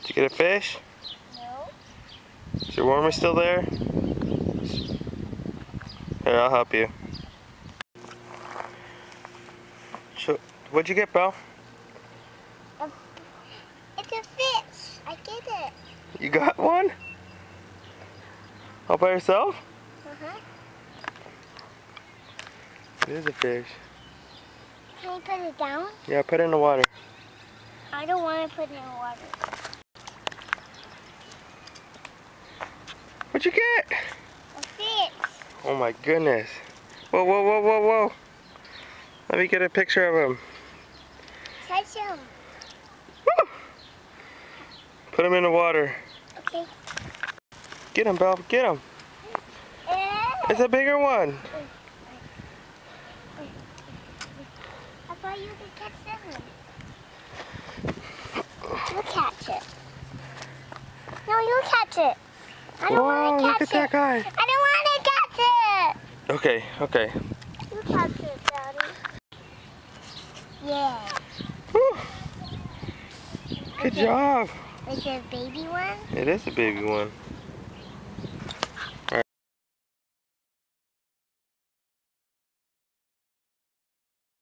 Did you get a fish? No. Is your worm still there? Here, I'll help you. What'd you get, bro? It's a fish. I get it. You got one? All by yourself? Uh-huh. It is a fish. Can you put it down? Yeah, put it in the water. I don't want to put it in water. What'd you get? A fish. Oh my goodness. Whoa, whoa, whoa, whoa, whoa. Let me get a picture of him. Touch him. Woo! Put him in the water. Okay. Get him, Belle. Get him. It's a bigger one. I thought you could catch this one. You catch it. No, you catch it. I don't want to catch look at that guy. I don't want to catch it. Okay, okay. You catch it, Daddy. Yeah. Woo. Good job. Is it a baby one? It is a baby one.